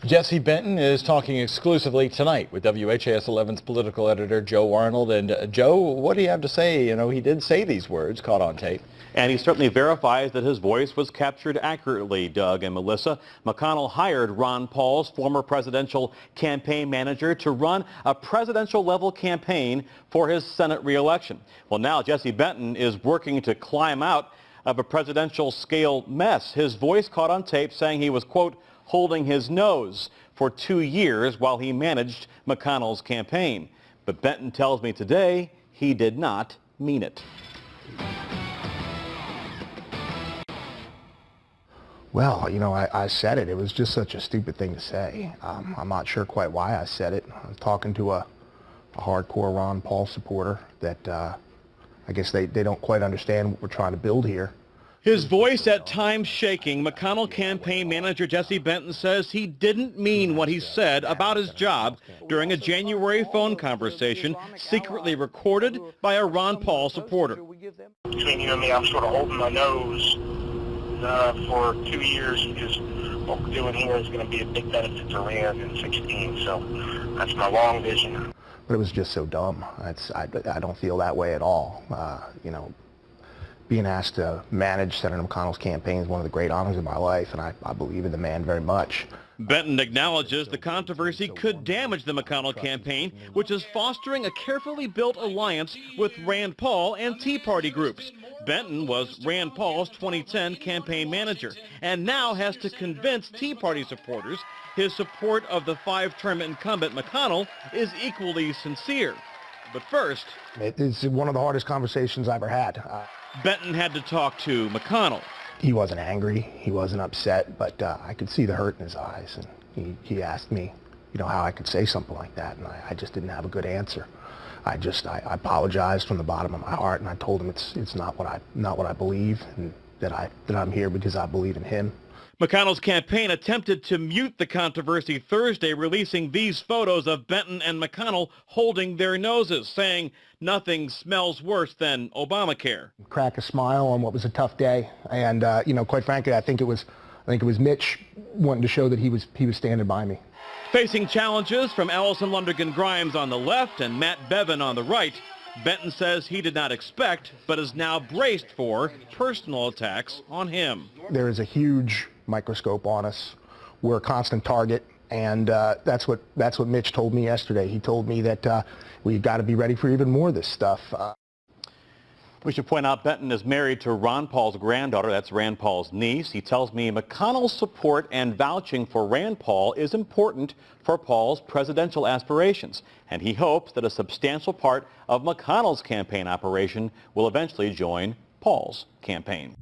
Jesse Benton is talking exclusively tonight with WHAS 11's political editor Joe Arnold. And Joe, what do you have to say? You know, he did say these words, caught on tape. And he certainly verifies that his voice was captured accurately, Doug and Melissa. McConnell hired Ron Paul's former presidential campaign manager to run a presidential-level campaign for his Senate re-election. Well, now Jesse Benton is working to climb out of a presidential-scale mess. His voice caught on tape saying he was, quote, holding his nose for 2 years while he managed McConnell's campaign. But Benton tells me today he did not mean it. Well, you know, I said it. It was just such a stupid thing to say. I'm not sure quite why I said it. I was talking to a hardcore Ron Paul supporter that I guess they don't quite understand what we're trying to build here. His voice at times shaking, McConnell campaign manager Jesse Benton says he didn't mean what he said about his job during a January phone conversation secretly recorded by a Ron Paul supporter. Between you and me, I'm sort of holding my nose for 2 years because what we're doing here is going to be a big benefit to Rand in 16. So that's my long vision. But it was just so dumb. I don't feel that way at all. You know, being asked to manage Senator McConnell's campaign is one of the great honors of my life, and I believe in the man very much. Benton acknowledges the controversy could damage the McConnell campaign, which is fostering a carefully built alliance with Rand Paul and Tea Party groups. Benton was Rand Paul's 2010 campaign manager and now has to convince Tea Party supporters his support of the 5-term incumbent McConnell is equally sincere. But first, it's one of the hardest conversations I've ever had. Benton had to talk to McConnell. He wasn't angry, he wasn't upset, but I could see the hurt in his eyes, and he asked me, you know, how I could say something like that, and I just didn't have a good answer. I apologized from the bottom of my heart, and I told him it's not what I believe, and that I'm here because I believe in him. McConnell's campaign attempted to mute the controversy Thursday, releasing these photos of Benton and McConnell holding their noses, saying nothing smells worse than Obamacare. Crack a smile on what was a tough day, and you know, quite frankly, I think it was Mitch wanting to show that he was standing by me. Facing challenges from Allison Lundergan Grimes on the left and Matt Bevin on the right, Benton says he did not expect, but is now braced for personal attacks on him. There is a huge microscope on us. We're a constant target, and that's what Mitch told me yesterday. He told me that we've got to be ready for even more of this stuff. We should point out Benton is married to Ron Paul's granddaughter. That's Rand Paul's niece. He tells me McConnell's support and vouching for Rand Paul is important for Paul's presidential aspirations, and he hopes that a substantial part of McConnell's campaign operation will eventually join Paul's campaign.